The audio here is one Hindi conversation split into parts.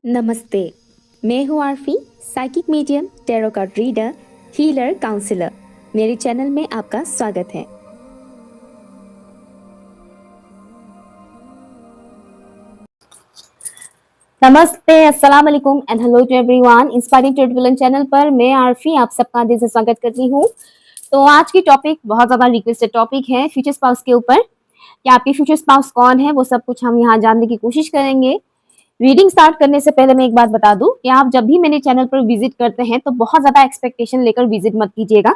नमस्ते। मैं हूँ Aarfi, psychic medium, tarot card reader, healer, counsellor. मेरे चैनल में आपका स्वागत है। नमस्ते, अस्सलाम वालेकुम and hello to everyone. Inspiring turbulent channel पर मैं आरफी आप सबका दिल से स्वागत करती हूँ। तो आज की टॉपिक बहुत ज्यादा रिक्वेस्टेड टॉपिक है फ्यूचर स्पाउस के ऊपर कि आपके फ्यूचर स्पाउस कौन है, वो सब कुछ हम यहाँ जानने की कोशिश करेंगे। रीडिंग स्टार्ट करने से पहले मैं एक बात बता दूं कि आप जब भी मेरे चैनल पर विजिट करते हैं तो बहुत ज्यादा एक्सपेक्टेशन लेकर विजिट मत कीजिएगा।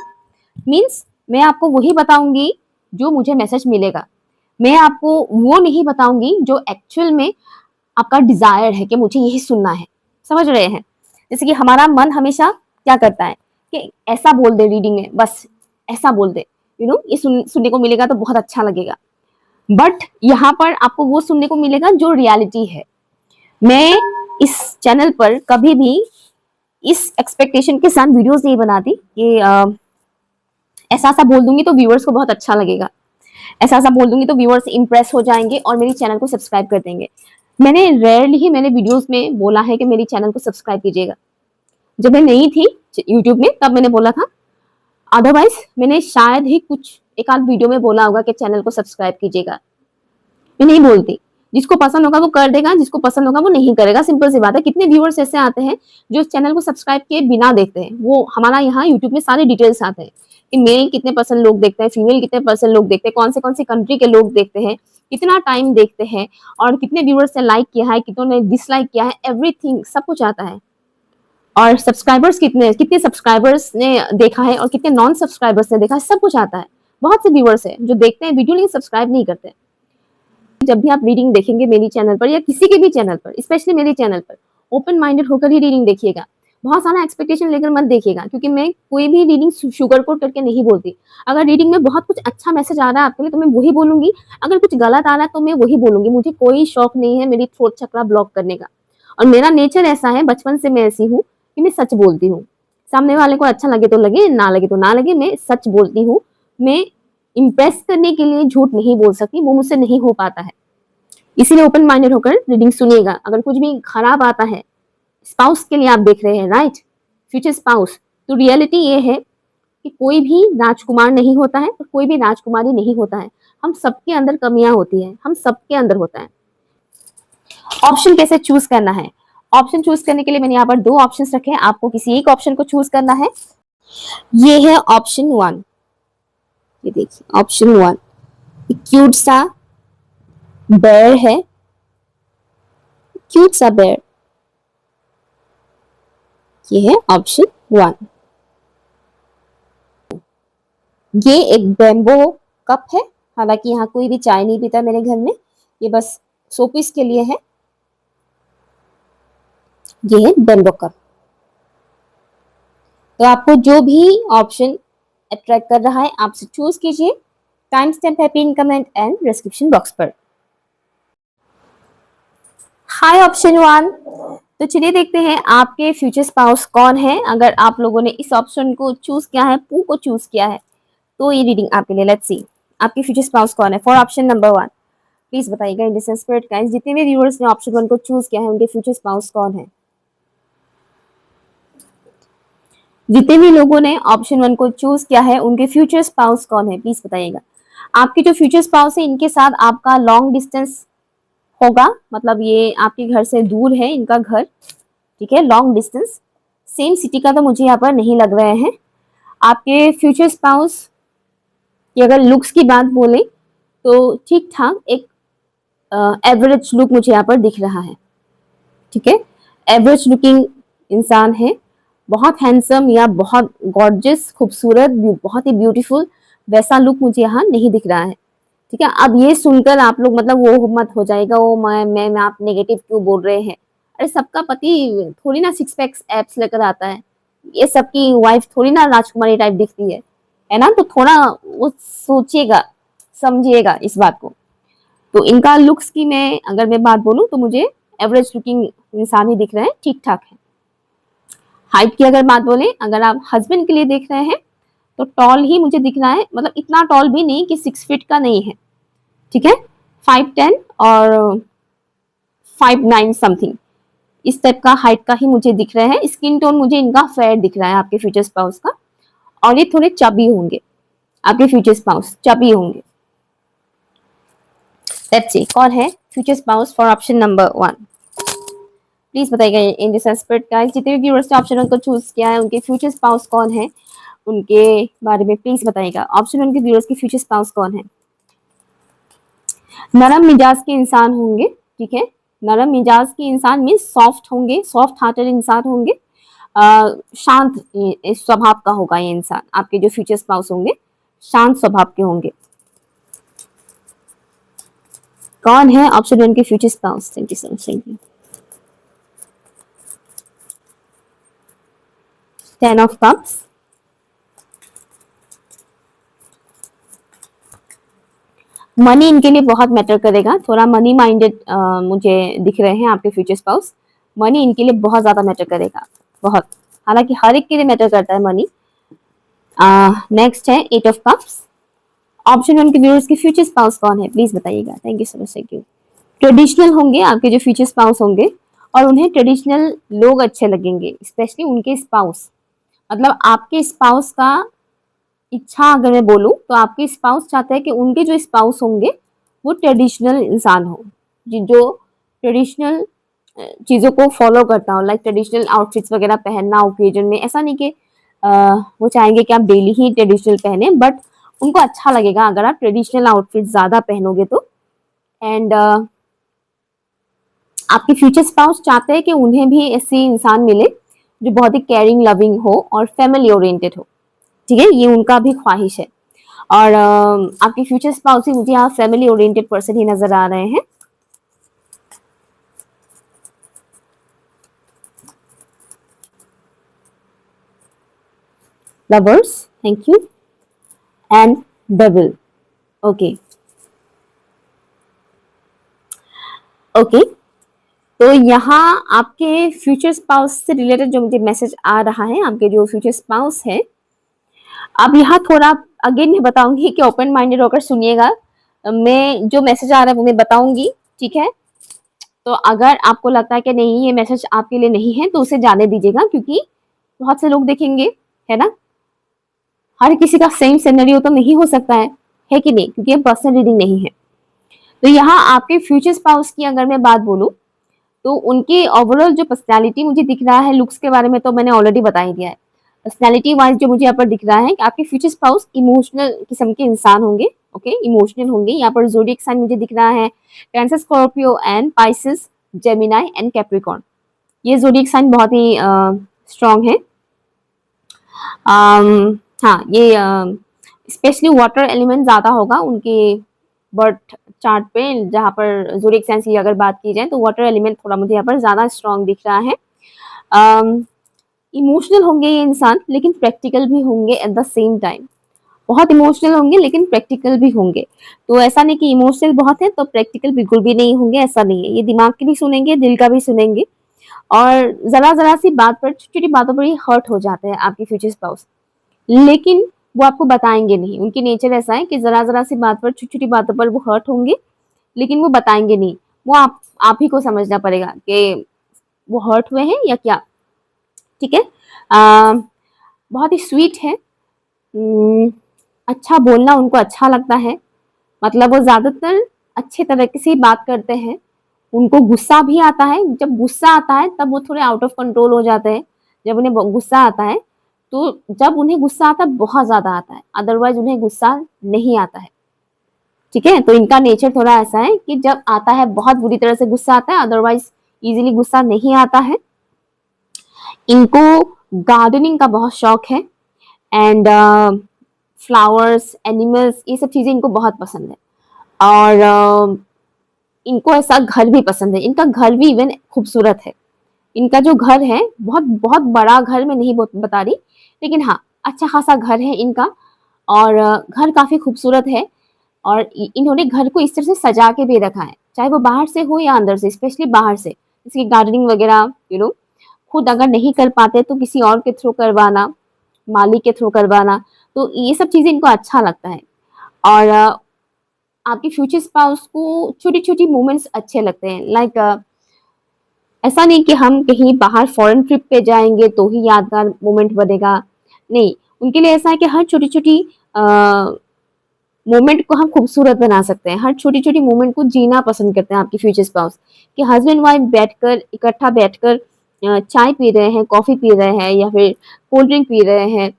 मीन्स मैं आपको वही बताऊंगी जो मुझे मैसेज मिलेगा। मैं आपको वो नहीं बताऊंगी जो एक्चुअल में आपका डिजायर है कि मुझे यही सुनना है। समझ रहे हैं? जैसे कि हमारा मन हमेशा क्या करता है कि ऐसा बोल दे रीडिंग में, बस ऐसा बोल दे, ये सुनने को मिलेगा तो बहुत अच्छा लगेगा। बट यहाँ पर आपको वो सुनने को मिलेगा जो रियलिटी है। मैं इस चैनल पर कभी भी इस एक्सपेक्टेशन के साथ वीडियोस नहीं बनाती कि ऐसा ऐसा बोल दूंगी तो व्यूअर्स को बहुत अच्छा लगेगा, ऐसा ऐसा बोल दूंगी तो व्यूअर्स इंप्रेस हो जाएंगे और मेरी चैनल को सब्सक्राइब कर देंगे। मैंने रेयरली ही मैंने वीडियोस में बोला है कि मेरी चैनल को सब्सक्राइब कीजिएगा। जब मैं नई थी यूट्यूब में तब मैंने बोला था, अदरवाइज मैंने शायद ही कुछ एक आध वीडियो में बोला होगा कि चैनल को सब्सक्राइब कीजिएगा। मैं नहीं बोलती। जिसको पसंद होगा वो कर देगा, जिसको पसंद होगा वो नहीं करेगा। सिंपल सी बात है। कितने व्यूअर्स ऐसे आते हैं जो इस चैनल को सब्सक्राइब किए बिना देखते हैं। वो हमारा यहाँ यूट्यूब में सारे डिटेल्स आते हैं कि मेल कितने परसेंट लोग देखते हैं, फीमेल कितने परसेंट लोग देखते हैं, कौन से कंट्री के लोग देखते हैं, कितना टाइम देखते हैं और कितने व्यूअर्स ने लाइक किया है, कितनों ने डिसलाइक किया है, एवरीथिंग सब कुछ आता है। और सब्सक्राइबर्स कितने कितने सब्सक्राइबर्स ने देखा है और कितने नॉन सब्सक्राइबर्स ने देखा है, सब कुछ आता है। बहुत से व्यूअर्स है जो देखते हैं वीडियो लेकिन सब्सक्राइब नहीं करते। जब भी आप रीडिंग देखेंगे मेरी चैनल पर या किसी के भी चैनल पर, स्पेशली मेरे चैनल पर, ओपन माइंडेड होकर ही रीडिंग देखिएगा। बहुत सारा एक्सपेक्टेशन लेकर मत देखिएगा, क्योंकि मैं कोई भी रीडिंग शुगर कोट करके नहीं बोलती। अगर रीडिंग में बहुत कुछ अच्छा मैसेज आ रहा है आपके लिए तो मैं वही बोलूंगी, अगर कुछ गलत आ रहा है तो मैं वही बोलूंगी। मुझे कोई शौक नहीं है मेरी थ्रोट चक्रा ब्लॉक करने का। और मेरा नेचर ऐसा है, बचपन से मैं ऐसी हूँ कि मैं सच बोलती हूँ। सामने वाले को अच्छा लगे तो लगे, ना लगे तो ना लगे, मैं सच बोलती हूँ। मैं इम्प्रेस करने के लिए झूठ नहीं बोल सकती, वो मुझसे नहीं हो पाता है। इसीलिए ओपन माइंडेड होकर रीडिंग सुनिएगा। अगर कुछ भी खराब आता है, स्पाउस के लिए आप देख रहे हैं, राइट, फ्यूचर स्पाउस, तो रियलिटी ये है कि कोई भी राजकुमार नहीं होता है और कोई भी राजकुमारी नहीं होता है। हम सबके अंदर कमियां होती हैं, हम सबके अंदर होता है। ऑप्शन कैसे चूज करना है? ऑप्शन चूज करने के लिए मैंने यहाँ पर दो ऑप्शंस रखे हैं, आपको किसी एक ऑप्शन को चूज करना है। ये है ऑप्शन 1। ये देखिए ऑप्शन 1, क्यूट सा बेयर है, क्यूट सा बेयर। ये है ऑप्शन 1। ये एक बैम्बो कप है। हालांकि यहाँ कोई भी चाय नहीं पीता मेरे घर में, ये बस शोपीस के लिए है। ये है बैम्बो कप। तो आपको जो भी ऑप्शन अट्रैक्ट कर रहा है आपसे चूज कीजिए। टाइम स्टैम्प है pin comment and description box पर। हाय ऑप्शन 1। तो चलिए देखते हैं आपके फ्यूचर स्पाउस कौन है। अगर आप लोगों ने इस ऑप्शन को चूज किया है, पू को चूज किया है, तो ये रीडिंग आपके लिए। लेट्स सी आपके फ्यूचर स्पाउस कौन है। फॉर ऑप्शन नंबर 1 प्लीज बताइएगा इन द स्पिरिट गाइस, जितने भी व्यूअर्स ने ऑप्शन 1 को चूज किया है उनके फ्यूचर स्पाउस कौन है। जितने भी लोगों ने ऑप्शन 1 को चूज किया है उनके फ्यूचर स्पाउस कौन है, प्लीज बताइएगा। आपके जो फ्यूचर स्पाउस है इनके साथ आपका लॉन्ग डिस्टेंस होगा, मतलब ये आपके घर से दूर है इनका घर, ठीक है, लॉन्ग डिस्टेंस। सेम सिटी का तो मुझे यहाँ पर नहीं लग रहे हैं। आपके फ्यूचर स्पाउस की अगर लुक्स की बात बोले तो ठीक ठाक एक एवरेज लुक मुझे यहाँ पर दिख रहा है, ठीक है, एवरेज लुकिंग इंसान है। बहुत हैंडसम या बहुत गॉर्जियस, खूबसूरत, बहुत ही ब्यूटीफुल वैसा लुक मुझे यहाँ नहीं दिख रहा है, ठीक है। अब ये सुनकर आप लोग मतलब वो मत हो जाएगा, वो मैं आप नेगेटिव क्यों बोल रहे हैं। अरे सबका पति थोड़ी ना सिक्स पैक्स एप्स लेकर आता है, ये सबकी वाइफ थोड़ी ना राजकुमारी टाइप दिखती है ना। तो थोड़ा वो सोचिएगा, समझिएगा इस बात को। तो इनका लुक्स की मैं अगर मैं बात बोलूं तो मुझे एवरेज लुकिंग इंसान ही दिख रहे हैं, ठीक ठाक है। हाइट की अगर बात बोले, अगर आप हस्बैंड के लिए देख रहे हैं तो टॉल ही मुझे दिख रहा है, मतलब इतना टॉल भी नहीं कि 6 फीट का नहीं है, ठीक है, 5'10" और 5'9" समथिंग इस टाइप का हाइट का ही मुझे दिख रहा है। स्किन टोन मुझे इनका फेयर दिख रहा है आपके फ्यूचर स्पाउस का, और ये थोड़े चबी होंगे, आपके फ्यूचर स्पाउस चबी होंगे। लेट्स सी कौन है future spouse for option number 1। Please बताइएगा इन दिस एस्पेक्ट गाइस, जितने भी व्यूअर्स ने ऑप्शन 1 को चूज किया है उनके फ्यूचर स्पाउस कौन है, उनके बारे में प्लीज बताइएगा। ऑप्शन 1 के व्यूअर्स की फ्यूचर स्पाउस कौन है? नरम मिजाज के इंसान होंगे, ठीक है। नरम मिजाज के इंसान मीन्स सॉफ्ट होंगे, सॉफ्ट हार्टेड इंसान होंगे, शांत स्वभाव का होगा ये इंसान। आपके जो फ्यूचर स्पाउस होंगे शांत स्वभाव के होंगे। कौन है ऑप्शन 1 के future spouse? Thank you so much, thank you. 10 of cups, money इनके लिए बहुत मैटर करेगा, थोड़ा मनी माइंडेड मुझे दिख रहे हैं आपके फ्यूचर स्पाउस। मनी इनके लिए बहुत ज्यादा मैटर करेगा, बहुत, हालांकि हर एक के लिए मैटर करता है मनी। नेक्स्ट है 8 ऑफ कप्स। ऑप्शन 1 के व्यूअर्स की फ्यूचर स्पाउस कौन है प्लीज बताइएगा। Thank you so much, thank you. Traditional होंगे आपके जो फ्यूचर स्पाउस होंगे, और उन्हें ट्रेडिशनल लोग अच्छे लगेंगे, स्पेशली उनके स्पाउस। मतलब आपके स्पाउस का इच्छा अगर मैं बोलूं तो आपके स्पाउस चाहते हैं कि उनके जो स्पाउस होंगे वो ट्रेडिशनल इंसान हो, जो ट्रेडिशनल चीजों को फॉलो करता हो, लाइक ट्रेडिशनल आउटफिट्स वगैरह पहनना ओकेजन में। ऐसा नहीं कि वो चाहेंगे कि आप डेली ही ट्रेडिशनल पहने, बट उनको अच्छा लगेगा अगर आप ट्रेडिशनल आउटफिट ज्यादा पहनोगे तो। एंड आपके फ्यूचर स्पाउस चाहते हैं कि उन्हें भी ऐसे इंसान मिले जो बहुत ही केयरिंग लविंग हो और फैमिली ओरिएंटेड हो, ठीक है, ये उनका भी ख्वाहिश है। और आपके फ्यूचर स्पाउस ही मुझे यहाँ फैमिली ओरिएंटेड पर्सन ही नजर आ रहे हैं। Lovers, thank you, and double, okay okay. तो यहाँ आपके फ्यूचर स्पाउस से रिलेटेड जो मुझे मैसेज आ रहा है, आपके जो फ्यूचर स्पाउस है, अब यहाँ थोड़ा अगेन मैं बताऊंगी कि ओपन माइंडेड होकर सुनिएगा। मैं जो मैसेज आ रहा है वो मैं बताऊंगी, ठीक है। तो अगर आपको लगता है कि नहीं ये मैसेज आपके लिए नहीं है तो उसे जाने दीजिएगा, क्योंकि बहुत से लोग देखेंगे, है ना, हर किसी का सेम सिनेरियो तो नहीं हो सकता है कि नहीं, क्योंकि ये पर्सनल रीडिंग नहीं है। तो यहाँ आपके फ्यूचर स्पाउस की अगर मैं बात बोलूं तो उनकी ओवरऑल जो पर्सनैलिटी मुझे दिख रहा है, लुक्स के बारे में तो मैंने ऑलरेडी बता ही दिया है। पर्सनैलिटी वाइज जो मुझे यहाँ पर दिख रहा है कि आपके फ्यूचर स्पाउस इमोशनल किस्म के इंसान होंगे, ओके, इमोशनल होंगे। यहाँ पर ज़ोडिएक साइन मुझे दिख रहा है cancer, Scorpio and Pisces, Gemini and Capricorn. ये ज़ोडिएक साइन बहुत ही स्ट्रॉन्ग है। हाँ, ये स्पेशली वाटर एलिमेंट ज़्यादा होगा उनके बर्थ चार्ट पे, जहाँ पर ज़ोडिएक साइन की अगर बात की जाए तो वाटर एलिमेंट थोड़ा मुझे यहाँ पर ज़्यादा स्ट्रॉन्ग दिख रहा है। इमोशनल होंगे ये इंसान, लेकिन प्रैक्टिकल भी होंगे एट द सेम टाइम। बहुत इमोशनल होंगे लेकिन प्रैक्टिकल भी होंगे। तो ऐसा नहीं कि इमोशनल बहुत है तो प्रैक्टिकल बिल्कुल भी नहीं होंगे, ऐसा नहीं है। ये दिमाग की भी सुनेंगे, दिल का भी सुनेंगे, और जरा जरा सी बात पर, छोटी छोटी बातों पर ही हर्ट हो जाते हैं आपके फ्यूचर स्पाउस, लेकिन वो आपको बताएंगे नहीं। उनकी नेचर ऐसा है कि जरा जरा सी बात पर, छोटी छोटी बातों पर वो हर्ट होंगे, लेकिन वो बताएंगे नहीं। वो आप ही को समझना पड़ेगा कि वो हर्ट हुए हैं या क्या, ठीक है। बहुत ही स्वीट है, अच्छा बोलना उनको अच्छा लगता है, मतलब वो ज्यादातर अच्छे तरीके से बात करते हैं। उनको गुस्सा भी आता है, जब गुस्सा आता है तब वो थोड़े आउट ऑफ कंट्रोल हो जाते हैं। जब उन्हें गुस्सा आता है तो, जब उन्हें गुस्सा आता है बहुत ज्यादा आता है, अदरवाइज उन्हें गुस्सा नहीं आता है, ठीक है। तो इनका नेचर थोड़ा ऐसा है कि जब आता है बहुत बुरी तरह से गुस्सा आता है, अदरवाइज इजीली गुस्सा नहीं आता है। इनको गार्डनिंग का बहुत शौक है, एंड फ्लावर्स, एनिमल्स, ये सब चीजें इनको बहुत पसंद है। और इनको ऐसा घर भी पसंद है, इनका घर भी इवन खूबसूरत है। इनका जो घर है, बहुत बहुत बड़ा घर मैं नहीं बता रही, लेकिन हाँ अच्छा खासा घर है इनका, और घर काफी खूबसूरत है। और इन्होंने घर को इस तरह से सजा के भी रखा है, चाहे वो बाहर से हो या अंदर से, स्पेशली बाहर से, जैसे गार्डनिंग वगैरह, खुद अगर नहीं कर पाते तो किसी और के थ्रू करवाना, मालिक के थ्रू करवाना, तो ये सब चीजें इनको अच्छा लगता है। और आपके फ्यूचर स्पाउस को छोटी छोटी मूवमेंट्स अच्छे लगते हैं, लाइक ऐसा नहीं कि हम कहीं बाहर फॉरेन ट्रिप पे जाएंगे तो ही यादगार मोमेंट बनेगा, नहीं। उनके लिए ऐसा है कि हर छोटी छोटी मोमेंट को हम खूबसूरत बना सकते हैं, हर छोटी छोटी मोमेंट को जीना पसंद करते हैं आपके फ्यूचर स्पाउस। कि हस्बैंड वाइफ बैठकर इकट्ठा बैठकर चाय पी रहे हैं, कॉफी पी रहे हैं, या फिर कोल्ड ड्रिंक पी रहे हैं,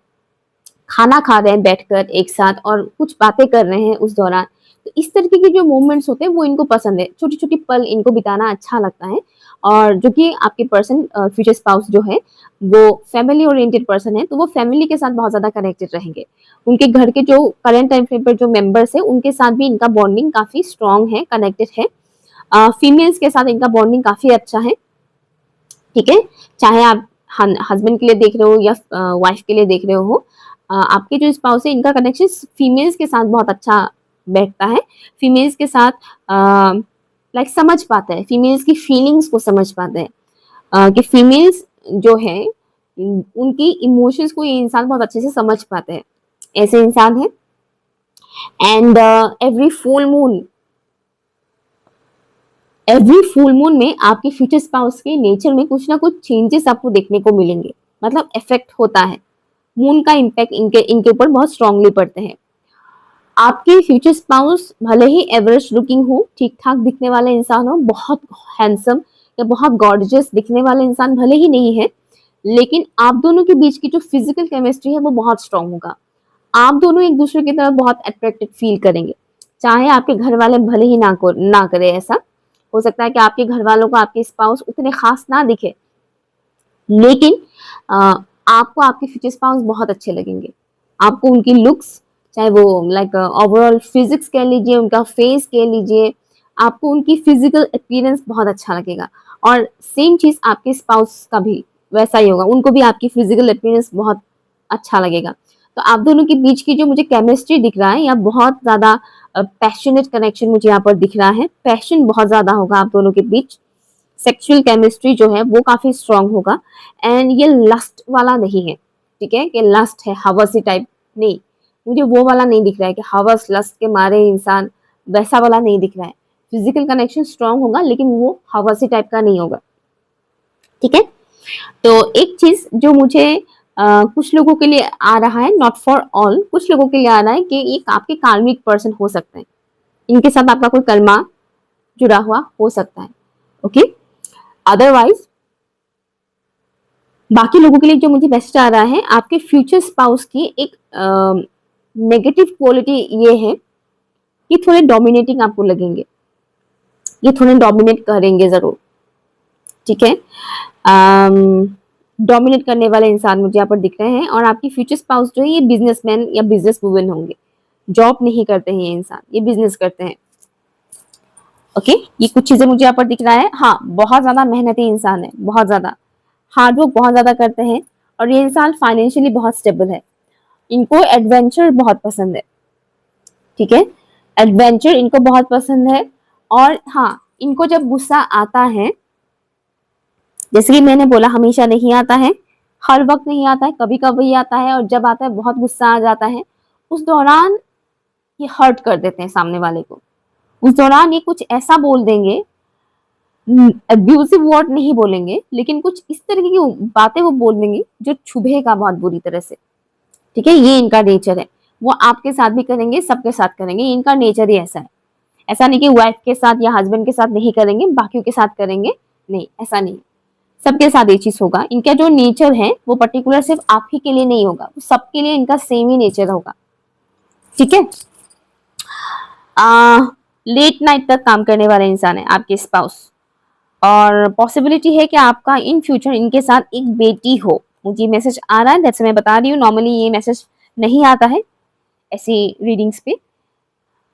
खाना खा रहे हैं बैठकर एक साथ और कुछ बातें कर रहे हैं उस दौरान। तो इस तरीके के जो मोमेंट्स होते हैं वो इनको पसंद है, छोटी छोटी पल इनको बिताना अच्छा लगता है। और जो कि आपके पर्सन फ्यूचर स्पाउस जो है वो फैमिली ओरिएंटेड पर्सन है, तो वो फैमिली के साथ बहुत ज्यादा कनेक्टेड रहेंगे। उनके घर के जो करंट टाइम फ्रेम पर जो मेंबर्स है उनके साथ भी इनका बॉन्डिंग काफी स्ट्रांग है, कनेक्टेड है। फीमेल्स के साथ इनका बॉन्डिंग काफी अच्छा है, ठीक है। चाहे आप हस्बैंड के लिए देख रहे हो या वाइफ के लिए देख रहे हो, आपके जो स्पाउस है इनका कनेक्शन फीमेल्स के साथ बहुत अच्छा बैठता है। फीमेल्स के साथ लाइक समझ पाता है, फीमेल्स की फीलिंग्स को समझ पाते हैं। कि फीमेल्स जो है उनकी इमोशंस को ये इंसान बहुत अच्छे से समझ पाते हैं, ऐसे इंसान है। एंड एवरी फुल मून में आपके फ्यूचर स्पाउस के नेचर में कुछ ना कुछ चेंजेस आपको देखने को मिलेंगे, मतलब इफेक्ट होता है। मून का इम्पैक्ट इनके इनके ऊपर बहुत स्ट्रांगली पड़ते हैं। आपके फ्यूचर स्पाउस भले ही एवरेज लुकिंग हो, ठीक ठाक दिखने वाले इंसान हो, बहुत हैंडसम या बहुत गॉर्जियस दिखने वाले इंसान भले ही नहीं है, लेकिन आप दोनों के बीच की जो फिजिकल केमिस्ट्री है वो बहुत स्ट्रांग होगा। आप दोनों एक दूसरे की तरफ बहुत अट्रैक्टेड फील करेंगे, चाहे आपके घर वाले भले ही ना करे। ऐसा हो सकता है कि आपके घर वालों को आपके स्पाउस उतने खास ना दिखे, लेकिन आपको आपके फ्यूचर स्पाउस बहुत अच्छे लगेंगे। आपको उनकी लुक्स, चाहे वो लाइक ओवरऑल फिजिक्स कह लीजिए, उनका फेस कह लीजिए, आपको उनकी फिजिकल अपीयरेंस बहुत अच्छा लगेगा। और सेम चीज आपके स्पाउस का भी वैसा ही होगा, उनको भी आपकी फिजिकल अपीयरेंस बहुत अच्छा लगेगा। तो आप दोनों के बीच की जो मुझे केमिस्ट्री दिख रहा है, या बहुत ज्यादा पैशनेट कनेक्शन मुझे यहाँ पर दिख रहा है, पैशन बहुत ज्यादा होगा आप दोनों के बीच। सेक्सुअल केमिस्ट्री जो है वो काफी स्ट्रांग होगा। एंड ये लस्ट वाला नहीं है, ठीक है, कि लस्ट है हवसी टाइप, नहीं। मुझे वो वाला नहीं दिख रहा है कि हवस लस्ट के मारे इंसान, वैसा वाला नहीं दिख रहा है। फिजिकल कनेक्शन स्ट्रांग होगा लेकिन वो हवसी टाइप का नहीं होगा, ठीक है। तो एक चीज जो मुझे कुछ लोगों के लिए आ रहा है, नॉट फॉर ऑल, कुछ लोगों के लिए आ रहा है कि ये आपके कार्मिक पर्सन हो सकते हैं, इनके साथ आपका कोई कर्मा जुड़ा हुआ हो सकता है, ओके। अदरवाइज बाकी लोगों के लिए जो मुझे मैसेज आ रहा है, आपके फ्यूचर स्पाउस की एक नेगेटिव क्वालिटी ये है कि थोड़े डोमिनेटिंग आपको लगेंगे, ये थोड़े डोमिनेट करेंगे जरूर, ठीक है। डोमिनेट करने वाले इंसान मुझे यहाँ पर दिख रहे हैं। और आपकी फ्यूचर स्पाउस जो है ये बिजनेसमैन या बिजनेस वुमेन होंगे, जॉब नहीं करते हैं ये इंसान, ये बिजनेस करते हैं, ओके। ये कुछ चीजें मुझे यहाँ पर दिख रहा है। हाँ, बहुत ज्यादा मेहनती इंसान है, बहुत ज्यादा हार्डवर्क बहुत ज्यादा करते हैं। और ये इंसान फाइनेंशियली बहुत स्टेबल है। इनको एडवेंचर बहुत पसंद है, ठीक है, एडवेंचर इनको बहुत पसंद है। और हाँ, इनको जब गुस्सा आता है, जैसे कि मैंने बोला हमेशा नहीं आता है, हर वक्त नहीं आता है, कभी कभी आता है, और जब आता है बहुत गुस्सा आ जाता है। उस दौरान ये हर्ट कर देते हैं सामने वाले को, उस दौरान ये कुछ ऐसा बोल देंगे, अब्यूसिव वर्ड नहीं बोलेंगे, लेकिन कुछ इस तरीके की बातें वो बोल देंगे जो छुभेगा बहुत बुरी तरह से, ठीक है। ये इनका नेचर है, वो आपके साथ भी करेंगे, सबके साथ करेंगे, इनका नेचर ही ऐसा है। ऐसा नहीं कि वाइफ के साथ या हस्बैंड के साथ नहीं करेंगे, बाकियों के साथ करेंगे, नहीं, ऐसा नहीं। सबके साथ ये चीज होगा। इनका जो नेचर है वो पर्टिकुलर सिर्फ आप ही के लिए नहीं होगा, सबके लिए इनका सेम ही नेचर होगा, ठीक है। लेट नाइट तक काम करने वाला इंसान है आपके स्पाउस। और पॉसिबिलिटी है कि आपका इन फ्यूचर इनके साथ एक बेटी हो, मुझे मैसेज आ रहा है, दैट्स मैं बता रही हूँ। नॉर्मली ये मैसेज नहीं आता है ऐसी रीडिंग्स पे,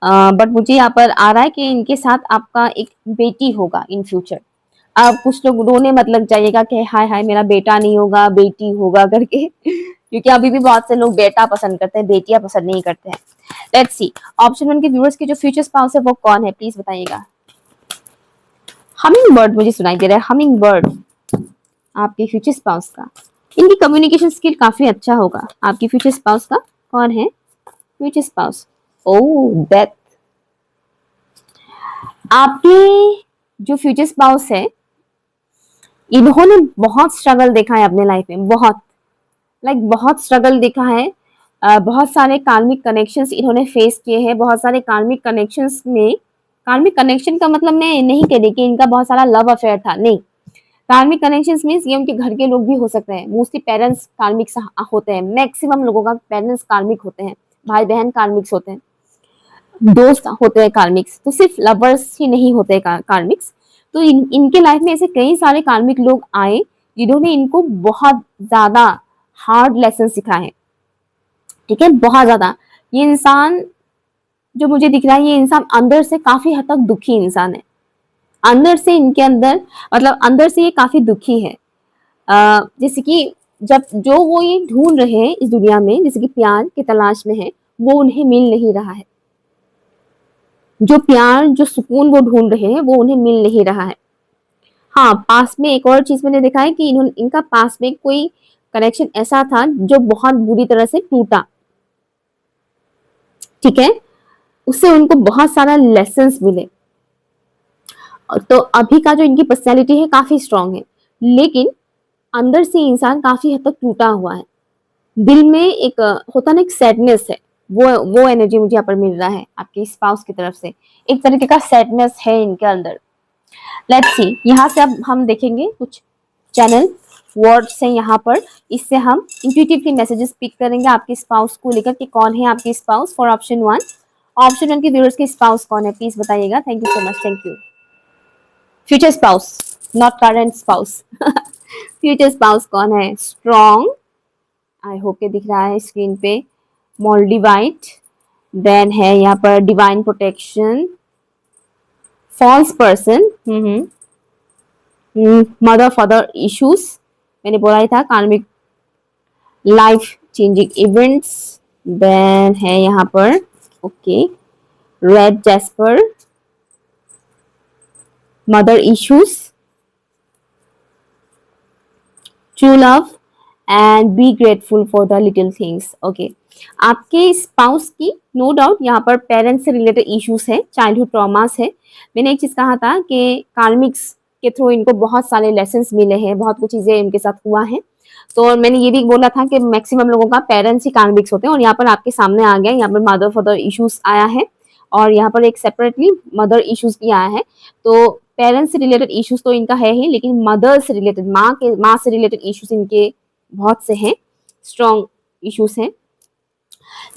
बट मुझे यहाँ पर आ रहा है कि इनके साथ आपका एक बेटी होगा इन फ्यूचर। अब कुछ लोग रोने मत लग जाइएगा कि हाय हाय मेरा बेटा नहीं होगा बेटी होगा करके क्योंकि अभी भी बहुत से लोग बेटा पसंद करते हैं, बेटियां पसंद नहीं करते हैं। लेट्स सी, ऑप्शन 1 के व्यूअर्स की जो फ्यूचर स्पाउस है वो कौन है, प्लीज बताइएगा। हमिंग बर्ड मुझे सुनाई दे रहा है, हमिंग बर्ड आपके फ्यूचर स्पाउस का। इनकी कम्युनिकेशन स्किल काफी अच्छा होगा। आपकी फ्यूचर स्पाउस का कौन है फ्यूचर स्पाउस? ओह, डेथ। आपके जो फ्यूचर स्पाउस है इन्होंने बहुत स्ट्रगल देखा है अपने लाइफ में, बहुत बहुत स्ट्रगल देखा है। बहुत सारे कार्मिक कनेक्शंस इन्होंने फेस किए हैं। बहुत सारे कार्मिक कनेक्शंस में, कार्मिक कनेक्शन का मतलब मैं नहीं कह रही कि इनका बहुत सारा लव अफेयर था, नहीं। कार्मिक कनेक्शंस मीन्स ये उनके घर के लोग भी हो सकते हैं। मोस्टली पेरेंट्स कार्मिक होते हैं, मैक्सिमम लोगों का पेरेंट्स कार्मिक होते हैं, भाई बहन कार्मिक्स होते हैं, दोस्त होते हैं कार्मिक्स, तो सिर्फ लवर्स ही नहीं होते कार्मिक्स। तो इनके लाइफ में ऐसे कई सारे कार्मिक लोग आए जिन्होंने इनको बहुत ज्यादा हार्ड लेसन सिखाए, ठीक है, बहुत ज्यादा। ये इंसान जो मुझे दिख रहा है, ये इंसान अंदर से काफी हद तक दुखी इंसान है। अंदर से इनके अंदर, मतलब अंदर से ये काफी दुखी है। जैसे कि जब जो वो ये ढूंढ रहे हैं इस दुनिया में, जैसे कि प्यार की तलाश में है, वो उन्हें मिल नहीं रहा है। जो प्यार, जो सुकून वो ढूंढ रहे हैं, वो उन्हें मिल नहीं रहा है। हाँ, पास में एक और चीज मैंने देखा है कि इनका पास में कोई कनेक्शन ऐसा था जो बहुत बुरी तरह से टूटा, ठीक है, उससे उनको बहुत सारा लेसन्स मिले। तो अभी का जो इनकी पर्सनैलिटी है काफी स्ट्रांग है, लेकिन अंदर से इंसान काफी हद तक टूटा हुआ है। दिल में एक होता ना, एक सैडनेस है, वो एनर्जी मुझे यहाँ पर मिल रहा है आपके स्पाउस की तरफ से। एक तरीके का सैडनेस है इनके अंदर। लेट्स सी, यहाँ से अब हम देखेंगे कुछ चैनल वर्ड्स हैं यहाँ पर, इससे हम इंट्यूटिवली मैसेजेस पिक करेंगे आपके स्पाउस को लेकर कि कौन है आपके स्पाउस। फॉर ऑप्शन 1, ऑप्शन 1 के व्यूअर्स के स्पाउस कौन है, प्लीज बताइएगा। Thank you so much, thank you. Future spouse, not current spouse. Future spouse कौन है? स्ट्रॉन्ग, आई होप के दिख रहा है स्क्रीन पे, मोल्डिवाइट, देन है यहाँ पर divine protection, false person, mother father issues, मैंने बोला ही था, कार्मिक लाइफ चेंजिंग इवेंट्स, देन है यहाँ पर okay red jasper, mother issues, true love and be grateful for the little things. Okay, आपके स्पाउस की नो डाउट यहाँ पर पेरेंट्स से रिलेटेड इश्यूज है, चाइल्डहुड ट्रॉमास है। मैंने एक चीज कहा था कि कार्मिक्स के थ्रू इनको बहुत सारे लेसन्स मिले हैं, बहुत कुछ चीजें इनके साथ हुआ है। तो मैंने ये भी बोला था कि मैक्सिमम लोगों का पेरेंट्स ही कार्मिक्स होते हैं, और यहाँ पर आपके सामने आ गया, यहाँ पर मदर फादर इश्यूज आया है, और यहाँ पर एक सेपरेटली मदर इश्यूज भी आया है। तो पेरेंट्स से रिलेटेड इश्यूज तो इनका है ही, लेकिन मदर से रिलेटेड, माँ से रिलेटेड इश्यूज इनके बहुत से हैं, स्ट्रॉन्ग इश्यूज हैं।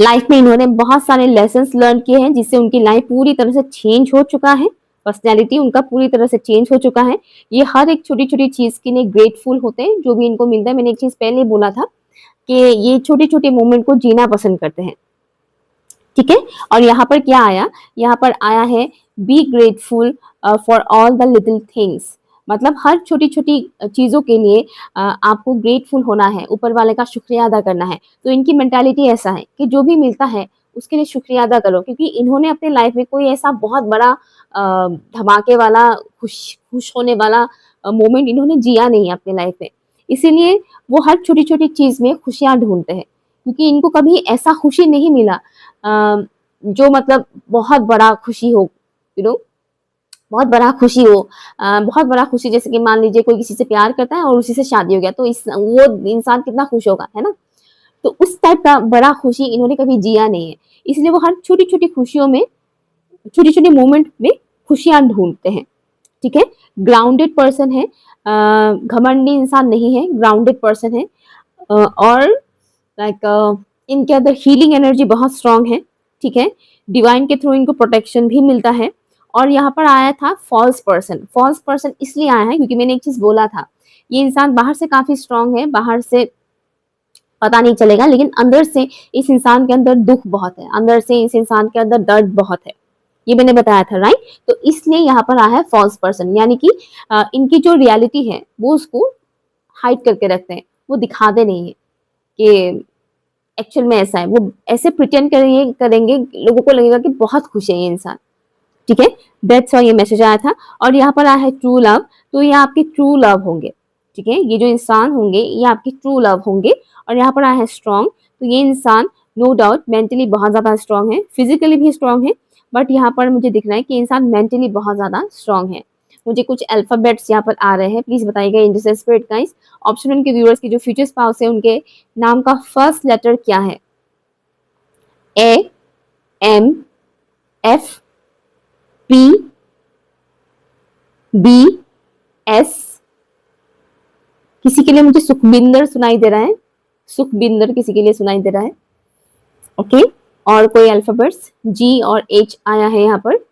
लाइफ में इन्होंने बहुत सारे लेसन्स लर्न किए हैं, जिससे उनकी लाइफ पूरी तरह से चेंज हो चुका है, पर्सनैलिटी उनका पूरी तरह से चेंज हो चुका है। ये हर एक छोटी छोटी चीज के लिए ग्रेटफुल होते हैं, जो भी इनको मिलता है। मैंने एक चीज पहले बोला था कि ये छोटे छोटे मोमेंट को जीना पसंद करते हैं, ठीक है। और यहाँ पर क्या आया, यहाँ पर आया है be grateful for all the little things, मतलब हर छोटी छोटी चीजों के लिए आपको ग्रेटफुल होना है, ऊपर वाले का शुक्रिया अदा करना है। तो इनकी मेंटालिटी ऐसा है कि जो भी मिलता है उसके लिए शुक्रिया अदा करो, क्योंकि इन्होंने अपने लाइफ में कोई ऐसा बहुत बड़ा धमाके वाला, खुश होने वाला मोमेंट इन्होंने जिया नहीं अपने लाइफ में। इसीलिए वो हर छोटी छोटी चीज में खुशियां ढूंढते हैं, क्योंकि इनको कभी ऐसा खुशी नहीं मिला जो मतलब बहुत बड़ा खुशी हो, यू नो, बहुत बड़ा खुशी हो, बहुत बड़ा खुशी, जैसे कि मान लीजिए कोई किसी से प्यार करता है और उसी से शादी हो गया, तो वो इंसान कितना खुश होगा, है ना। तो उस टाइप का बड़ा खुशी इन्होंने कभी जिया नहीं है, इसलिए वो हर छोटी छोटी खुशियों में, छोटी छोटी मोमेंट में खुशियां ढूंढते हैं, ठीक है। ग्राउंडेड पर्सन है, घमंडी इंसान नहीं है, ग्राउंडेड पर्सन है। और लाइक इनके अंदर हीलिंग एनर्जी बहुत स्ट्रांग है, ठीक है। डिवाइन के थ्रू इनको प्रोटेक्शन भी मिलता है। और यहाँ पर आया था फॉल्स पर्सन। फॉल्स पर्सन इसलिए आया है क्योंकि मैंने एक चीज बोला था, ये इंसान बाहर से काफी स्ट्रांग है, बाहर से पता नहीं चलेगा, लेकिन अंदर से इस इंसान के अंदर दुख बहुत है, अंदर से इस इंसान के अंदर दर्द बहुत है, ये मैंने बताया था, राइट। तो इसलिए यहाँ पर आया है फॉल्स पर्सन, यानी कि इनकी जो रियलिटी है वो उसको हाइड करके रखते हैं, वो दिखाते नहीं है कि एक्चुअल में ऐसा है। वो ऐसे प्रिटेंड करेंगे, लोगों को लगेगा कि बहुत खुश है ये इंसान, ठीक है। दैट्स व्हाई ये मैसेज आया था। और यहाँ पर आया है ट्रू लव, तो ये आपके ट्रू लव होंगे, ठीक है। ये जो इंसान होंगे ये आपके ट्रू लव होंगे। और यहाँ पर आया है स्ट्रॉन्ग, तो ये इंसान नो डाउट मेंटली बहुत ज्यादा स्ट्रॉन्ग है, फिजिकली भी स्ट्रॉन्ग है, बट यहाँ पर मुझे दिख रहा है कि इंसान मेंटली बहुत ज्यादा स्ट्रॉन्ग है। मुझे कुछ अल्फाबेट्स यहाँ पर आ रहे हैं, प्लीज बताइएगा in this spirit guys. Option 1 के व्यूअर्स के जो फ्यूचर स्पाउस है उनके नाम का फर्स्ट लेटर क्या है? A, M, F, P, B, S. किसी के लिए मुझे सुखबिंदर सुनाई दे रहा है, सुखबिंदर किसी के लिए सुनाई दे रहा है। ओके, और कोई अल्फाबेट्स जी और एच आया है यहाँ पर।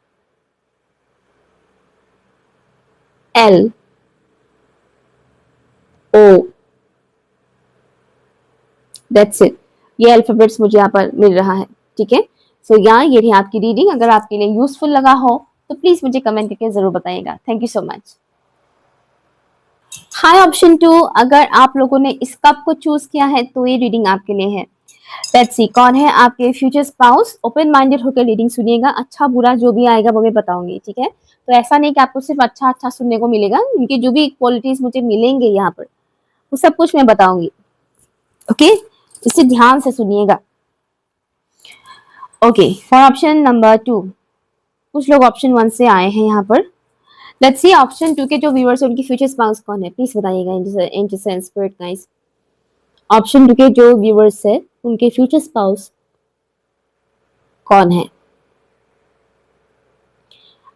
L, O, that's it. ये अल्फाबेट्स मुझे यहाँ पर मिल रहा है, ठीक है। सो यहाँ ये रही आपकी रीडिंग। अगर आपके लिए यूजफुल लगा हो तो प्लीज मुझे कमेंट करके जरूर बताइएगा। Thank you so much. Hi option 2, अगर आप लोगों ने इस कप को चूज किया है तो ये रीडिंग आपके लिए है। लेट्स सी कौन है आपके फ्यूचर स्पाउस। ओपन माइंडेड होकर रीडिंग सुनिएगा, अच्छा बुरा जो भी आएगा वो मैं बताऊंगी, ठीक है। तो ऐसा नहीं कि आपको सिर्फ अच्छा अच्छा सुनने को मिलेगा, उनकी जो भी क्वालिटीज मुझे मिलेंगे यहाँ पर वो सब कुछ मैं बताऊंगी, ओके। इसे ध्यान से सुनिएगा। ओके, फॉर ऑप्शन नंबर 2, कुछ लोग ऑप्शन 1 से आए हैं यहाँ पर। लेट्स सी ऑप्शन 2 के जो व्यूअर्स हैं उनकी फ्यूचर स्पाउस कौन है, प्लीज बताइएगा इन स्पिरिट गाइस। ऑप्शन 2 के जो व्यूअर्स है उनके फ्यूचर स्पाउस कौन है?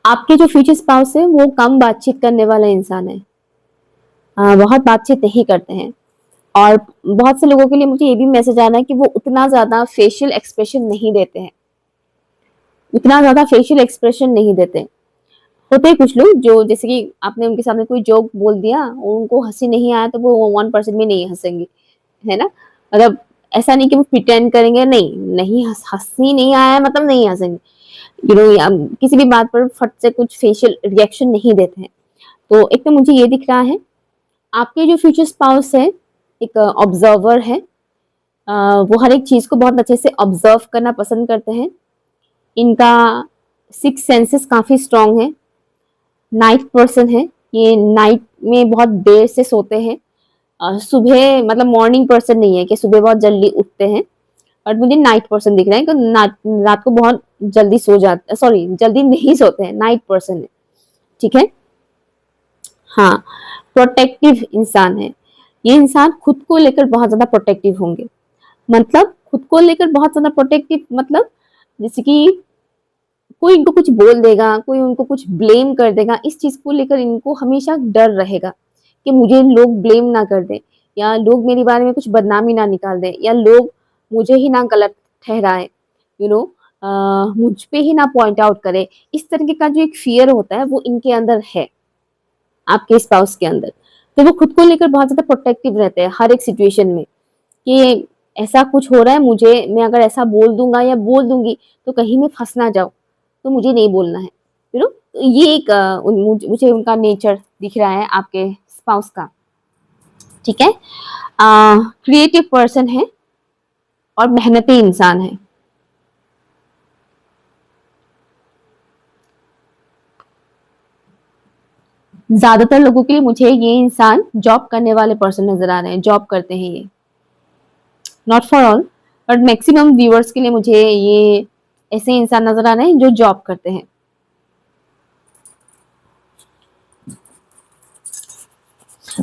आपके जो फ्यूचर स्पाउस है वो कम बातचीत करने वाला इंसान है, बहुत बातचीत नहीं करते हैं। और बहुत से लोगों के लिए मुझे ये भी मैसेज आ रहा है कि वो उतना ज्यादा फेशियल एक्सप्रेशन नहीं देते हैं, उतना ज्यादा फेशियल एक्सप्रेशन नहीं देते। होते हैं कुछ लोग जो, जैसे कि आपने उनके सामने कोई जोक बोल दिया और उनको हंसी नहीं आया तो वो 1% भी नहीं हंसेंगे, है ना। मतलब ऐसा नहीं कि वो प्रिटेंड करेंगे, नहीं नहीं हंसी नहीं आया मतलब नहीं हंसेंगे, यू नो, किसी भी बात पर फट से कुछ फेशियल रिएक्शन नहीं देते हैं। तो एक तो मुझे ये दिख रहा है आपके जो फ्यूचर स्पाउस है एक ऑब्जर्वर है, वो हर एक चीज को बहुत अच्छे से ऑब्जर्व करना पसंद करते हैं। इनका 6 सेंसेस काफी स्ट्रांग है। नाइट पर्सन है, ये नाइट में बहुत देर से सोते हैं। सुबह मतलब मॉर्निंग पर्सन नहीं है कि सुबह बहुत जल्दी उठते हैं, और मुझे नाइट पर्सन दिख रहा है कि रात को बहुत जल्दी सो जाते, सॉरी जल्दी नहीं सोते हैं, नाइट पर्सन है, ठीक है। हाँ, प्रोटेक्टिव इंसान है ये। इंसान खुद को लेकर बहुत ज्यादा प्रोटेक्टिव होंगे, मतलब खुद को लेकर बहुत ज्यादा प्रोटेक्टिव, मतलब जैसे कि कोई इनको कुछ बोल देगा, कोई उनको कुछ ब्लेम कर देगा, इस चीज को लेकर इनको हमेशा डर रहेगा कि मुझे लोग ब्लेम ना कर दे, या लोग मेरे बारे में कुछ बदनामी ना निकाल दे, या लोग मुझे ही ना गलत ठहराए, यू नो, मुझ पे ही ना पॉइंट आउट करे। इस तरीके का जो एक फियर होता है वो इनके अंदर है, आपके स्पाउस के अंदर। तो वो खुद को लेकर बहुत ज्यादा प्रोटेक्टिव रहते हैं हर एक सिचुएशन में, कि ऐसा कुछ हो रहा है, मुझे मैं अगर ऐसा बोल दूंगा या बोल दूंगी तो कहीं मैं फंस ना जाऊं, तो मुझे नहीं बोलना है, यू नो। ये एक मुझे उनका नेचर दिख रहा है आपके स्पाउस का, ठीक है। क्रिएटिव पर्सन है और मेहनती इंसान है। ज्यादातर लोगों के लिए मुझे ये इंसान जॉब करने वाले पर्सन नजर आ रहे हैं, जॉब करते हैं ये, not for all but maximum viewers के लिए मुझे ये ऐसे इंसान नजर आ रहे हैं जो जॉब करते हैं।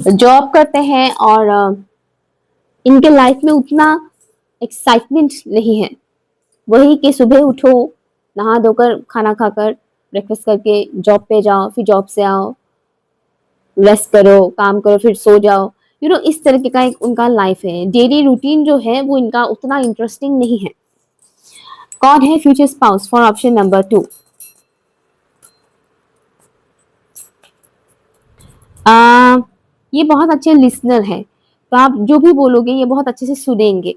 जॉब करते हैं और इनके लाइफ में उतना एक्साइटमेंट नहीं है। वही कि सुबह उठो, नहा धोकर खाना खाकर ब्रेकफास्ट करके जॉब पे जाओ, फिर जॉब से आओ, रेस्ट करो, काम करो, फिर सो जाओ, यू नो, इस तरीके का एक उनका लाइफ है। डेली रूटीन जो है वो इनका उतना इंटरेस्टिंग नहीं है। कौन है future spouse for option number 2? ये बहुत अच्छे लिसनर है, तो आप जो भी बोलोगे ये बहुत अच्छे से सुनेंगे,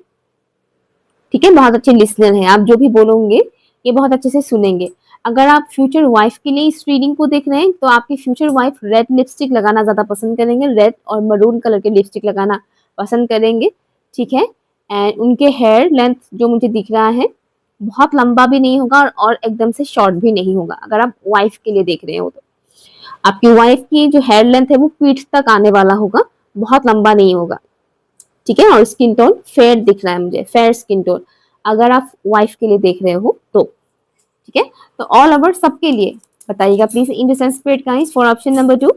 ठीक है। बहुत अच्छे लिसनर हैं, आप जो भी बोलोगे ये बहुत अच्छे से सुनेंगे। अगर आप फ्यूचर वाइफ के लिए इस रीडिंग को देख रहे हैं तो आपकी फ्यूचर वाइफ रेड लिपस्टिक लगाना ज्यादा पसंद करेंगे, रेड और मरून कलर के लिपस्टिक लगाना पसंद करेंगे, ठीक है। एंड उनके हेयर लेंथ जो मुझे दिख रहा है बहुत लंबा भी नहीं होगा और एकदम से शॉर्ट भी नहीं होगा। अगर आप वाइफ के लिए देख रहे हो तो आपकी वाइफ की जो हेयर लेंथ है वो पीठ तक आने वाला होगा, बहुत लंबा नहीं होगा, ठीक है। और स्किन टोन फेयर दिख रहा है मुझे, फेयर स्किन टोन, अगर आप वाइफ के लिए देख रहे हो तो, ठीक है। तो ऑल ओवर सबके लिए बताइएगा please in the sense spirit guys for option number 2।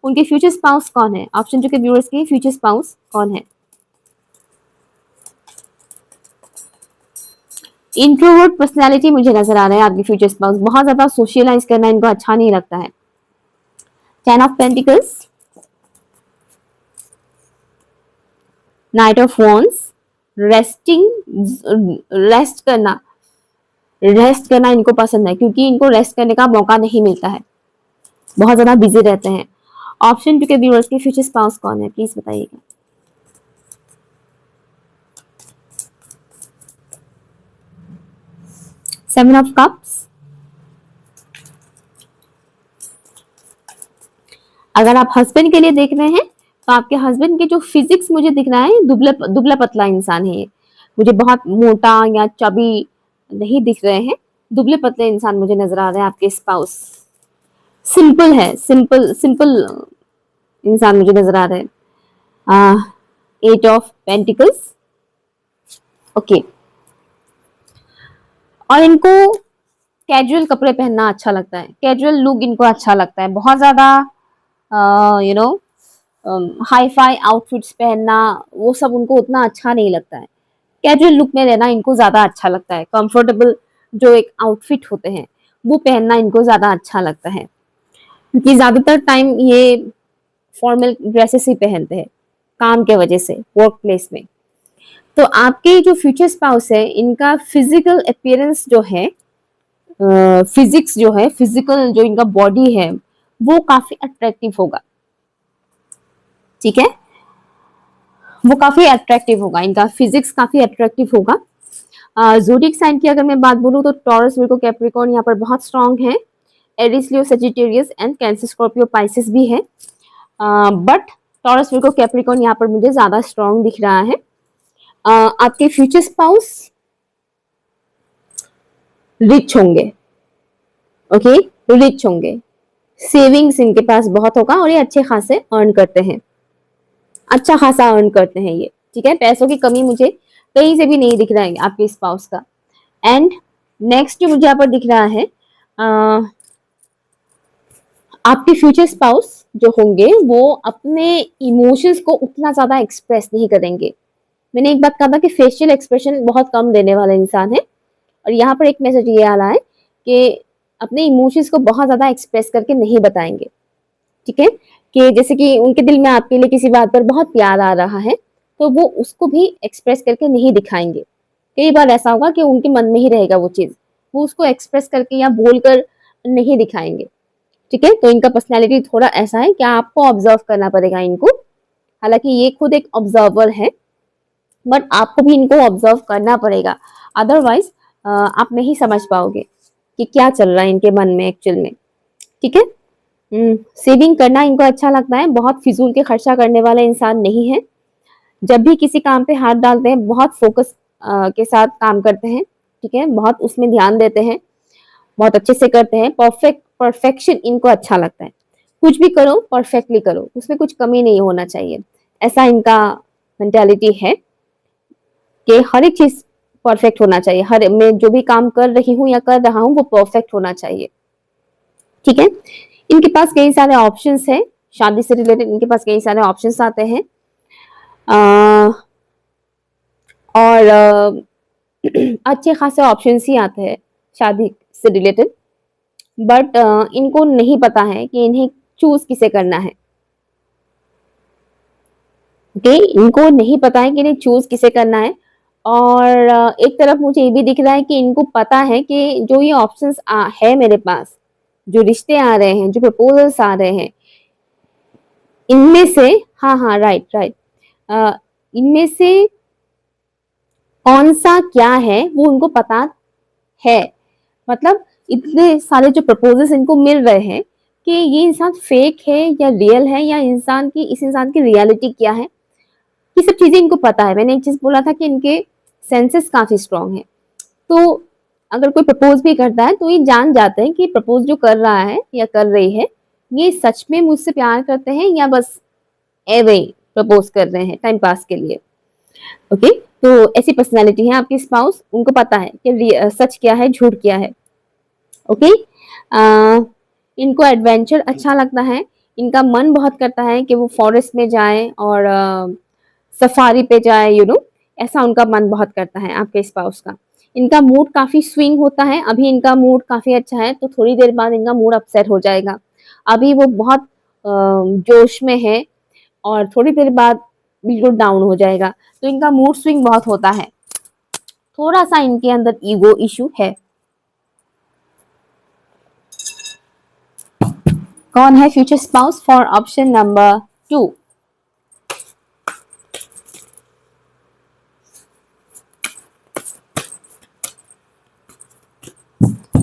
उनके फ्यूचर स्पाउस कौन है? ऑप्शन 2 के व्यूअर्स के फ्यूचर स्पाउस कौन है? इंट्रोवर्ट पर्सनालिटी मुझे नजर आ रहा है आपकी फ्यूचर स्पाउस, बहुत ज्यादा सोशलाइज करना इनको अच्छा नहीं लगता है। 10 of pentacles, night of wands, rest करना इनको पसंद है, क्योंकि इनको रेस्ट करने का मौका नहीं मिलता है, बहुत ज्यादा बिजी रहते हैं। ऑप्शन 2 के व्यूअर्स के फ्यूचर स्पाउस कौन है प्लीज बताइएगा। सेवन ऑफ कप्स, अगर आप हस्बैंड के लिए देख रहे हैं तो आपके हस्बैंड के जो फिजिक्स मुझे दिख रहा है, दुबला पतला इंसान है ये, मुझे बहुत मोटा या चबी नहीं दिख रहे हैं, दुबले पतले इंसान मुझे नजर आ रहे हैं आपके स्पाउस। सिंपल है, सिंपल इंसान मुझे नजर आ रहे हैं। 8 ऑफ पेंटिकल्स, ओके। और इनको कैजुअल कपड़े पहनना अच्छा लगता है, कैजुअल लुक इनको अच्छा लगता है, बहुत ज्यादा you know hi fi outfits पहनना वो सब उनको उतना अच्छा नहीं लगता है। कैजुअल लुक में रहना इनको ज्यादा अच्छा लगता है, कंफर्टेबल जो एक आउटफिट होते हैं वो पहनना इनको ज्यादा अच्छा लगता है, क्योंकि ज्यादातर टाइम ये फॉर्मल ड्रेसेस ही पहनते हैं काम के वजह से, वर्क प्लेस में। तो आपके जो फ्यूचर स्पाउस है इनका फिजिकल अपीयरेंस जो है, फिजिक्स जो है, फिजिकल जो इनका बॉडी है वो काफी अट्रैक्टिव होगा, ठीक है, वो काफी अट्रैक्टिव होगा, इनका फिजिक्स काफी अट्रैक्टिव होगा। ज़ोडिएक साइन की अगर मैं बात बोलूं तो टॉरस, वर्गो, कैप्रिकॉर्न यहाँ पर बहुत स्ट्रांग है, Aries, Leo, Sagittarius and Cancer, Scorpio, Pisces भी है, बट टॉरस, वर्गो, कैप्रिकॉर्न यहाँ पर मुझे ज्यादा स्ट्रांग दिख रहा है। आपके फ्यूचर स्पाउस रिच होंगे, ओके, रिच होंगे, सेविंग्स इनके पास बहुत होगा और ये अच्छे खासे अर्न करते हैं, अच्छा खासा अर्न करते हैं ये, ठीक है, पैसों की कमी मुझे कहीं से भी नहीं दिख रहा है आपके स्पाउस का। एंड नेक्स्ट जो मुझे यहाँ पर दिख रहा है, आपके फ्यूचर स्पाउस जो होंगे वो अपने इमोशंस को उतना ज्यादा एक्सप्रेस नहीं करेंगे। मैंने एक बात कहा था कि फेशियल एक्सप्रेशन बहुत कम देने वाला इंसान है, और यहाँ पर एक मैसेज ये आ रहा है कि अपने इमोशंस को बहुत ज्यादा एक्सप्रेस करके नहीं बताएंगे, ठीक है, कि जैसे कि उनके दिल में आपके लिए किसी बात पर बहुत प्यार आ रहा है तो वो उसको भी एक्सप्रेस करके नहीं दिखाएंगे। कई बार ऐसा होगा कि उनके मन में ही रहेगा वो चीज, वो उसको एक्सप्रेस करके या बोलकर नहीं दिखाएंगे, ठीक है। तो इनका पर्सनैलिटी थोड़ा ऐसा है कि आपको ऑब्जर्व करना पड़ेगा इनको, हालांकि ये खुद एक ऑब्जर्वर है बट आपको भी इनको ऑब्जर्व करना पड़ेगा, अदरवाइज आप नहीं समझ पाओगे कि क्या चल रहा है इनके मन में एक्चुअल में, ठीक है। सेविंग करना इनको अच्छा लगता है, बहुत फिजूल के खर्चा करने वाले इंसान नहीं है, जब भी किसी काम पे हाथ डालते हैं बहुत फोकस के साथ काम करते हैं, ठीक है, बहुत उसमें ध्यान देते हैं, बहुत अच्छे से करते हैं, परफेक्शन इनको अच्छा लगता है, कुछ भी करो परफेक्टली करो, उसमें कुछ कमी नहीं होना चाहिए, ऐसा इनका मेंटालिटी है कि हर एक चीज परफेक्ट होना चाहिए, हर मैं जो भी काम कर रही हूँ या कर रहा हूँ वो परफेक्ट होना चाहिए, ठीक है। इनके पास कई सारे ऑप्शंस है, शादी से रिलेटेड इनके पास कई सारे ऑप्शंस आते हैं, और अच्छे खासे ऑप्शंस ही आते हैं शादी से रिलेटेड, बट इनको नहीं पता है कि इन्हें चूज किसे करना है, ओके, इनको नहीं पता है कि इन्हें चूज किसे करना है। और एक तरफ मुझे ये भी दिख रहा है कि इनको पता है कि जो ये ऑप्शंस है मेरे पास, जो रिश्ते आ रहे हैं, जो प्रपोजल्स आ रहे हैं, इनमें से हाँ राइट राइट, इनमें से कौन सा क्या है वो उनको पता है, मतलब इतने सारे जो प्रपोजल्स इनको मिल रहे हैं कि ये इंसान फेक है या रियल है, या इस इंसान की रियलिटी क्या है, ये सब चीजें इनको पता है। मैंने एक चीज बोला था कि इनके सेंसेस काफी स्ट्रांग है, तो अगर कोई प्रपोज भी करता है तो ये जान जाते हैं कि प्रपोज जो कर रहा है या कर रही है ये सच में मुझसे प्यार करते हैं या बस एवे प्रपोज कर रहे हैं टाइम पास के लिए, ओके। तो ऐसी पर्सनालिटी है आपकी स्पाउस, उनको पता है कि सच क्या है झूठ क्या है, ओके। इनको एडवेंचर अच्छा लगता है। इनका मन बहुत करता है कि वो फॉरेस्ट में जाए और सफारी पे जाए, ऐसा उनका मन बहुत करता है आपके स्पाउस का। इनका मूड काफी स्विंग होता है। अभी इनका मूड काफी अच्छा है तो थोड़ी देर बाद इनका मूड अपसेट हो जाएगा। अभी वो बहुत जोश में है और थोड़ी देर बाद बिल्कुल डाउन हो जाएगा। तो इनका मूड स्विंग बहुत होता है। थोड़ा सा इनके अंदर ईगो इशू है। कौन है future spouse for option number 2?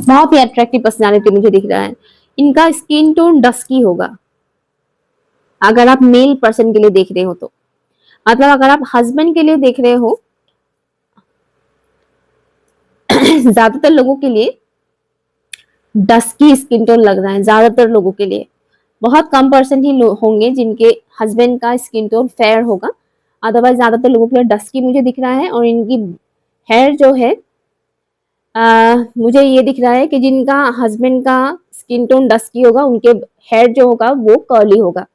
बहुत ही अट्रैक्टिव पर्सनालिटी मुझे दिख रहा है। इनका स्किन टोन डस्की होगा। अगर आप मेल पर्सन के लिए देख रहे हो तो, मतलब अगर आप हस्बैंड के लिए देख रहे हो ज्यादातर लोगों के लिए डस्की स्किन टोन लग रहा है। ज्यादातर लोगों के लिए, बहुत कम परसेंट ही होंगे जिनके हस्बैंड का स्किन टोन फेयर होगा। अदरवाइज ज्यादातर लोगों के लिए डस्की मुझे दिख रहा है। और इनकी हेयर जो है, मुझे ये दिख रहा है कि जिनका हस्बैंड का स्किन टोन डस्की होगा उनके हेयर जो होगा वो कर्ली होगा,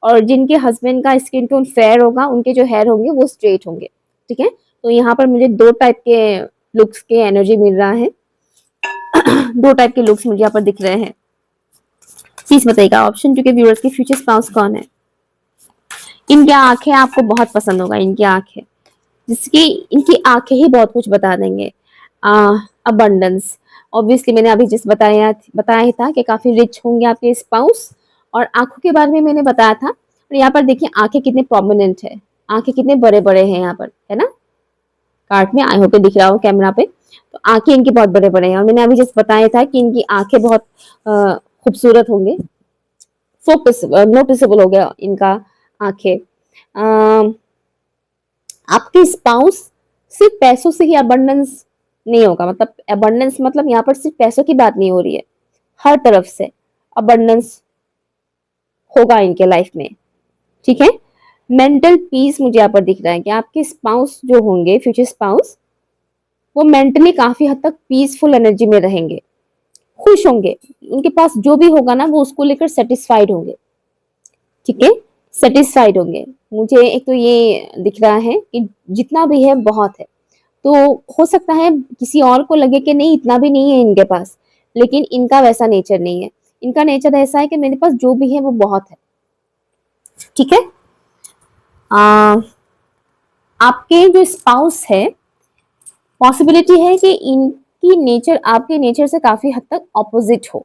और जिनके हस्बैंड का स्किन टोन फेयर होगा उनके जो हेयर होंगे वो स्ट्रेट होंगे। ठीक है, तो यहाँ पर मुझे दो टाइप के लुक्स के एनर्जी मिल रहा है। दो टाइप के लुक्स मुझे यहाँ पर दिख रहे हैं। प्लीज बताइएगा ऑप्शन टू के व्यूअर्स की फ्यूचर स्पाउस कौन है। इनकी आंखें आपको बहुत पसंद होगा। इनकी आंखें, जिसकी इनकी आंखें ही बहुत कुछ बता देंगे। अबंडेंस, ऑब्वियसली मैंने अभी जिस बताया ही था कि काफी रिच होंगे आपके स्पाउस। और आंखों के बारे में मैंने बताया था। और यहाँ पर देखिए आंखें कितने प्रोमिनेंट है, आंखें कितने बड़े बड़े हैं यहाँ पर, है ना। कार्ड में आई होप दिख रहा हो कैमरा पे। तो आंखें इनकी बहुत बड़े बड़े हैं। और मैंने अभी जिस बताया था कि इनकी आंखें बहुत खूबसूरत होंगे। फोकस नोटिसेबल हो गया इनका आंखें। आपके स्पाउस सिर्फ पैसों से ही अबंडेंस नहीं होगा। मतलब अबंडेंस मतलब यहाँ पर सिर्फ पैसों की बात नहीं हो रही है, हर तरफ से अबंडेंस होगा इनके लाइफ में। ठीक है, मेंटल पीस मुझे यहाँ पर दिख रहा है कि आपके स्पाउस जो होंगे, फ्यूचर स्पाउस, वो मेंटली काफी हद तक पीसफुल एनर्जी में रहेंगे, खुश होंगे। उनके पास जो भी होगा ना वो उसको लेकर सेटिस्फाइड होंगे। ठीक है, सेटिस्फाइड होंगे। मुझे एक तो ये दिख रहा है कि जितना भी है बहुत है। तो हो सकता है किसी और को लगे कि नहीं इतना भी नहीं है इनके पास, लेकिन इनका वैसा नेचर नहीं है। इनका नेचर ऐसा है कि मेरे पास जो भी है वो बहुत है। ठीक है, आपके जो स्पाउस है, पॉसिबिलिटी है कि इनकी नेचर आपके नेचर से काफी हद तक ऑपोजिट हो।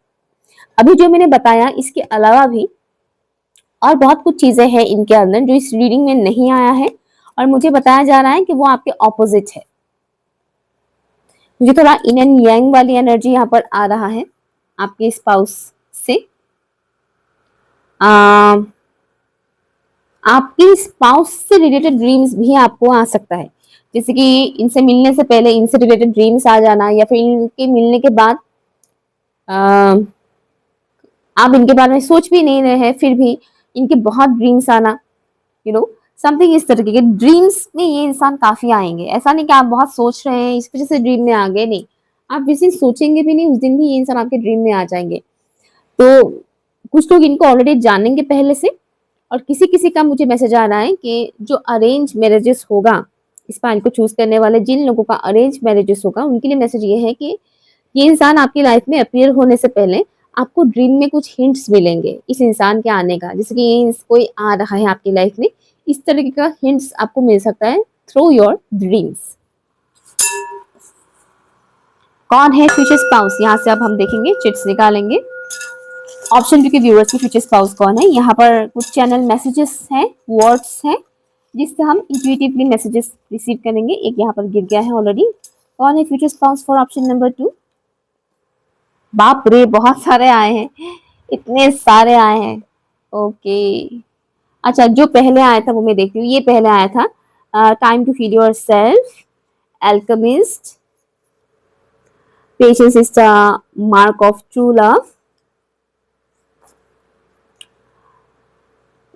अभी जो मैंने बताया इसके अलावा भी और बहुत कुछ चीजें हैं इनके अंदर जो इस रीडिंग में नहीं आया है, और मुझे बताया जा रहा है कि वो आपके ऑपोजिट है। मुझे थोड़ा इन एंड यांग वाली एनर्जी यहाँ पर आ रहा है आपके स्पाउस से। आपके स्पाउस से रिलेटेड ड्रीम्स भी आपको आ सकता है, जैसे कि इनसे मिलने से पहले इनसे रिलेटेड ड्रीम्स आ जाना, या फिर इनके मिलने के बाद आप इनके बारे में सोच भी नहीं रहे हैं फिर भी इनके बहुत ड्रीम्स आना, समथिंग इस तरीके के ड्रीम्स में ये इंसान काफी आएंगे। ऐसा नहीं कि आप बहुत सोच रहे हैं इस वजह से ड्रीम में आ गए, नहीं, आप जिस दिन सोचेंगे भी नहीं उस दिन भी ये इंसान आपके ड्रीम में आ जाएंगे। तो कुछ लोग इनको ऑलरेडी जानेंगे पहले से, और किसी किसी का मुझे मैसेज आ रहा है कि जो अरेंज मैरिजेस होगा, इस पॉइंट को चूज करने वाले जिन लोगों का अरेंज मैरिजेस होगा उनके लिए मैसेज ये है कि ये इंसान आपकी लाइफ में अपीयर होने से पहले आपको ड्रीम में कुछ हिंट्स मिलेंगे इस इंसान के आने का, जैसे कि ये कोई आ रहा है आपकी लाइफ में, इस तरीके का हिंट्स आपको मिल सकता है थ्रू योर ड्रीम्स। कौन है फ्यूचर स्पाउस, यहाँ से अब हम देखेंगे, चिट्स निकालेंगे। ऑप्शन टू के व्यूअर्स की फ्यूचर स्पाउस कौन है। यहाँ पर कुछ चैनल मैसेजेस हैं, वर्ड्स हैं, जिससे हम इंट्यूटिवली मैसेजेस रिसीव करेंगे। एक यहाँ पर गिर गया है ऑलरेडी। कौन है future spouse for option number 2? बाप रे, बहुत सारे आए हैं, इतने सारे आए हैं। ओके, अच्छा, जो पहले आया था वो मैं देखती हूँ। ये पहले आया था time to feel your self, alchemist, patience is the mark of true love,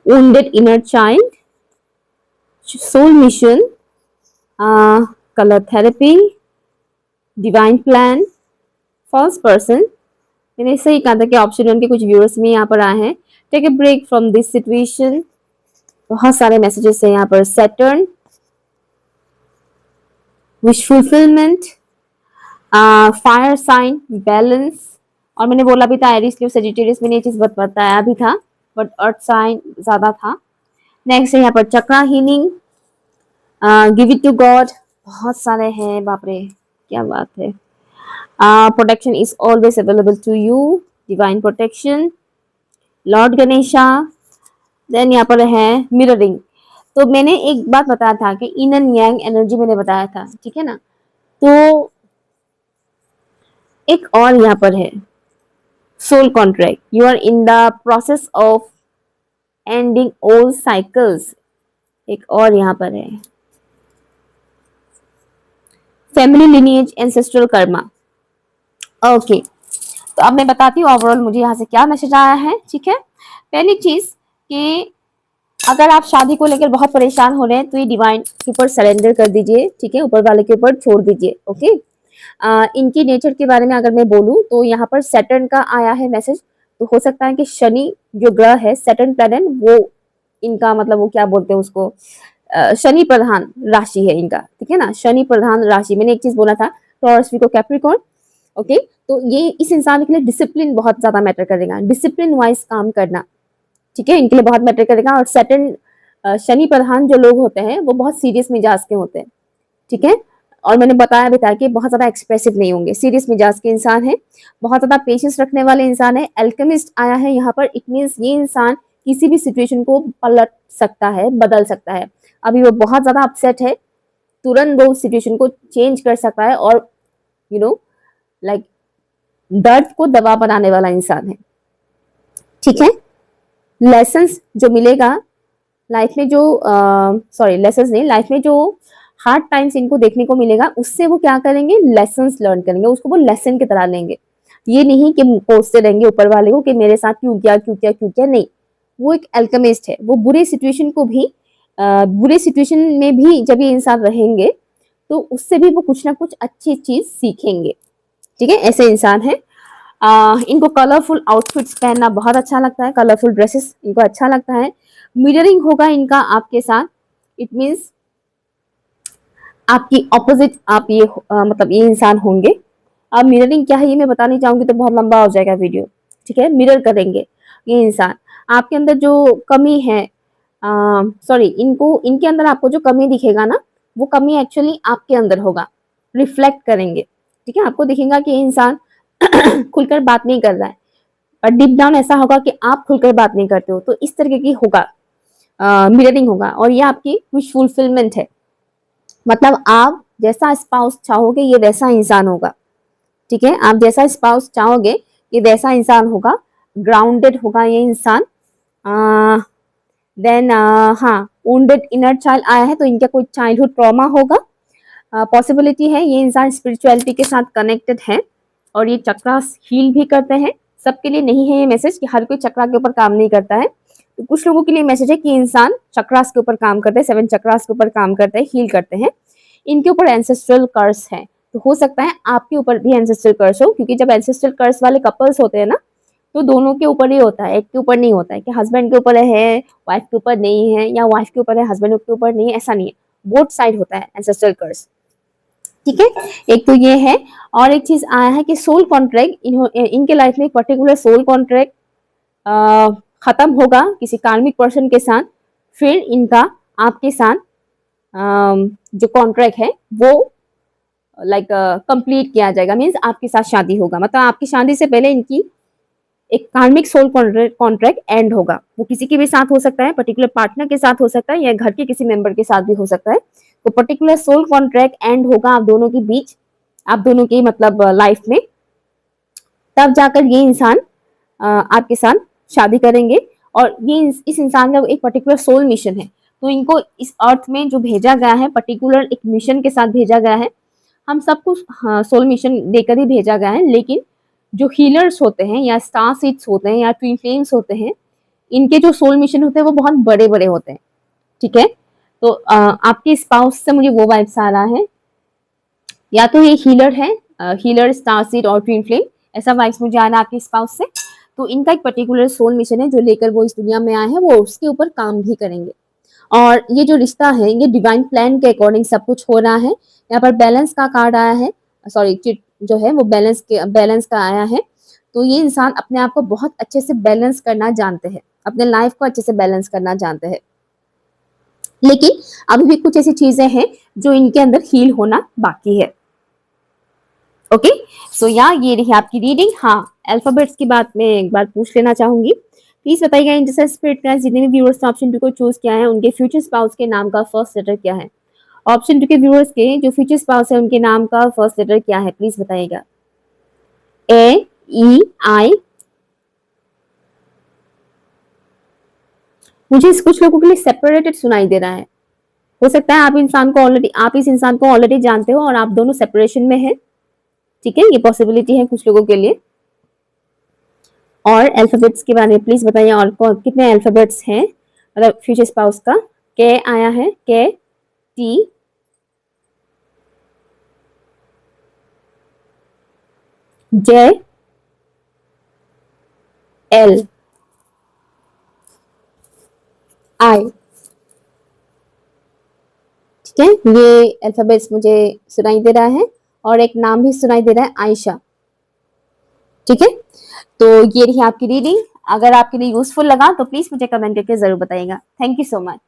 wounded inner child, soul mission, color therapy, divine plan, false person, मैंने सही कहा था कि ऑप्शन वन के कुछ व्यूअर्स में यहाँ पर आए हैं। Take a break from this situation, बहुत सारे मैसेजेस हैं यहाँ पर। Saturn, wish fulfilment, fire sign, balance, और मैंने बोला भी था एरिस लियो सेजिटेरियस, मैंने ये चीज बताया भी था, बट अर्थ साइन ज्यादा था। नेक्स्ट है यहाँ पर chakra healing, give it to God, बहुत सारे हैं, बाप रे क्या बात है। Protection is always available to you, divine protection, lord Ganesha. Then यहाँ पर है मिररिंग। तो मैंने एक बात बताया था कि इन एंड यांग एनर्जी मैंने बताया था, ठीक है ना। तो एक और यहाँ पर है soul contract, you are in the process of ending old cycles. एक और यहाँ पर है family lineage, ancestral karma. Okay, तो अब मैं बताती हूँ ओवरऑल मुझे यहाँ से क्या मैसेज आया है, ठीक है। पहली चीज कि अगर आप शादी को लेकर बहुत परेशान हो रहे हैं तो ये डिवाइन के ऊपर सरेंडर कर दीजिए, ठीक है, ऊपर वाले के ऊपर छोड़ दीजिए। ओके, इनकी नेचर के बारे में अगर मैं बोलूँ तो यहाँ पर सैटर्न का आया है मैसेज। तो हो सकता है कि शनि जो ग्रह है, सैटर्न प्लैनेट, वो इनका मतलब वो क्या बोलते हैं उसको, शनि प्रधान राशि है इनका, ठीक है ना, शनि प्रधान राशि। मैंने एक चीज बोला था, टॉरस को कैप्रिकॉर्न। ओके, तो ये इस इंसान के लिए डिसिप्लिन बहुत ज्यादा मैटर करेगा, डिसिप्लिन वाइज काम करना, ठीक है, इनके लिए बहुत मैटर करेगा। और सैटर्न शनि प्रधान जो लोग होते हैं वो बहुत सीरियस मिजाज के होते हैं, ठीक है। और मैंने बताया भी था कि बहुत ज्यादा एक्सप्रेसिव नहीं होंगे, सीरियस मिजाज के इंसान है, बहुत ज्यादा पेशेंस रखने वाले इंसान है। एल्केमिस्ट आया है यहाँ पर, इट मीन्स ये इंसान किसी भी सिचुएशन को पलट सकता है, बदल सकता है। अभी वो बहुत ज्यादा अपसेट है, तुरंत वो सिचुएशन को चेंज कर सकता है, और यू नो लाइक दर्द को दवा बनाने वाला इंसान है, ठीक है। लेसन्स जो मिलेगा लाइफ में, जो सॉरी लेसन्स नहीं, लाइफ में जो हार्ड टाइम्स इनको देखने को मिलेगा, उससे वो क्या करेंगे, लेसन्स लर्न करेंगे, उसको वो लेसन की तरह लेंगे। ये नहीं कि कोसते रहेंगे ऊपर वाले को कि मेरे साथ क्यों किया क्यों किया क्यों किया, नहीं। वो एक एल्केमिस्ट है, वो बुरे सिचुएशन को भी बुरे सिचुएशन में भी जब ये इंसान रहेंगे तो उससे भी वो कुछ ना कुछ अच्छी चीज सीखेंगे, ठीक है, ऐसे इंसान है। इनको कलरफुल आउटफिट्स पहनना बहुत अच्छा लगता है, कलरफुल ड्रेसेस इनको अच्छा लगता है। मिररिंग होगा इनका आपके साथ, इट मीन्स आपकी ऑपोजिट आप ये मतलब ये इंसान होंगे। अब मिररिंग क्या है ये मैं बतानी चाहूंगी तो बहुत लंबा हो जाएगा वीडियो, ठीक है। मिरर करेंगे ये इंसान, आपके अंदर जो कमी है, सॉरी इनको, इनके अंदर आपको जो कमी दिखेगा ना, वो कमी एक्चुअली आपके अंदर होगा, रिफ्लेक्ट करेंगे, ठीक है। आपको दिखेगा कि ये इंसान खुलकर बात नहीं कर रहा है, और डीप डाउन ऐसा होगा कि आप खुलकर बात नहीं करते हो, तो इस तरीके की होगा मिररिंग होगा। और ये आपकी विश फुलफिलमेंट है, मतलब आप जैसा स्पाउस चाहोगे ये वैसा इंसान होगा, ठीक है। आप जैसा स्पाउस चाहोगे ये वैसा इंसान होगा, ग्राउंडेड होगा ये इंसान। देन हाँ, वुंडेड इनर चाइल्ड आया है, तो इनका कोई चाइल्डहुड ट्रॉमा होगा, पॉसिबिलिटी है। ये इंसान स्पिरिचुअलिटी के साथ कनेक्टेड है, और ये चक्रास हील भी करते हैं। सबके लिए नहीं है ये मैसेज कि हर कोई चक्रा के ऊपर काम नहीं करता है, तो कुछ लोगों के लिए मैसेज है कि इंसान चक्रास के ऊपर काम करते हैं, 7 चक्रास के ऊपर काम करते हैं, हील करते हैं। इनके ऊपर एंसेस्ट्रल कर्स है, तो हो सकता है आपके ऊपर भी एंसेस्ट्रल कर्स हो, क्योंकि जब एंसेस्ट्रल कर्स वाले कपल्स होते हैं ना, तो दोनों के ऊपर ही होता है, एक के ऊपर नहीं होता है कि हस्बैंड के ऊपर है वाइफ के ऊपर नहीं है, या वाइफ के ऊपर है हस्बैंड के ऊपर नहीं है, ऐसा नहीं है, बोथ साइड होता है एंसेस्ट्रल कर्स, ठीक है। एक तो ये है, और एक चीज आया है कि सोल कॉन्ट्रैक्ट, इनके लाइफ में एक पर्टिकुलर सोल कॉन्ट्रैक्ट खत्म होगा किसी कार्मिक पर्सन के साथ, फिर इनका आपके साथ जो कॉन्ट्रैक्ट है वो लाइक कंप्लीट किया जाएगा, मीन्स आपके साथ शादी होगा। मतलब आपकी शादी से पहले इनकी एक कार्मिक सोल कॉन्ट्रैक्ट एंड होगा। वो किसी के भी साथ हो सकता है, पर्टिकुलर पार्टनर के साथ हो सकता है, या घर के किसी मेंबर के साथ भी हो सकता है। तो पर्टिकुलर सोल कॉन्ट्रैक्ट एंड होगा आप दोनों के बीच, आप दोनों की मतलब लाइफ में, तब जाकर ये इंसान आपके साथ शादी करेंगे। और ये इस इंसान का एक पर्टिकुलर सोल मिशन है, तो इनको इस अर्थ में जो भेजा गया है पर्टिकुलर एक मिशन के साथ भेजा गया है। हम सबको सोल मिशन देकर ही भेजा गया है, लेकिन जो हीलर्स होते हैं या स्टार सीड्स होते हैं या ट्विन फ्लेम्स होते हैं, इनके जो सोल मिशन होते हैं वो बहुत बड़े बड़े होते हैं, ठीक है। तो आपके स्पाउस से मुझे वो वाइब्स आ रहा है, या तो ये हीलर है, हीलर, स्टार सीड और ट्विन फ्लेम, ऐसा वाइब्स मुझे आ रहा है आपके स्पाउस से। तो इनका एक पर्टिकुलर सोल मिशन है जो लेकर वो इस दुनिया में आए हैं, वो उसके ऊपर काम भी करेंगे। और ये जो रिश्ता है ये डिवाइन प्लान के अकॉर्डिंग सब कुछ हो रहा है। यहाँ पर बैलेंस का कार्ड आया है, सॉरी चिट जो है वो बैलेंस का आया है। तो ये इंसान अपने आप को बहुत अच्छे से बैलेंस करना जानते हैं, अपने लाइफ को अच्छे से बैलेंस करना जानते हैं, लेकिन अभी भी कुछ ऐसी चीजें हैं जो इनके अंदर हील होना बाकी है। ओके, सो ये रही आपकी रीडिंग। हाँ, अल्फाबेट्स की बात मैं एक बार पूछ लेना चाहूंगी। प्लीज बताइएगा इन जैसे स्पिरिट गाइड्स जितने भी व्यूअर्स ने ऑप्शन 2 को चूज किया है उनके फ्यूचर स्पाउस के नाम का फर्स्ट लेटर क्या है। ऑप्शन 2 के व्यूअर्स के जो फ्यूचर स्पाउस है उनके नाम का फर्स्ट लेटर क्या है, प्लीज बताइएगा। ए, ई, आई। मुझे इस कुछ लोगों के लिए सेपरेटेड सुनाई दे रहा है। हो सकता है आप इस इंसान को ऑलरेडी जानते हो और आप दोनों सेपरेशन में हैं। ठीक है, ये पॉसिबिलिटी है कुछ लोगों के लिए। और अल्फाबेट्स के बारे में प्लीज बताइए, और कितने अल्फाबेट्स हैं मतलब फ्यूचर स्पाउस का। के आया है, के, टी, जे, एल, आई। ठीक है, ये अल्फाबेट्स मुझे सुनाई दे रहा है और एक नाम भी सुनाई दे रहा है, आयशा। ठीक है, तो ये रही आपकी रीडिंग। अगर आपके लिए यूजफुल लगा तो प्लीज मुझे कमेंट करके जरूर बताइएगा। Thank you so much.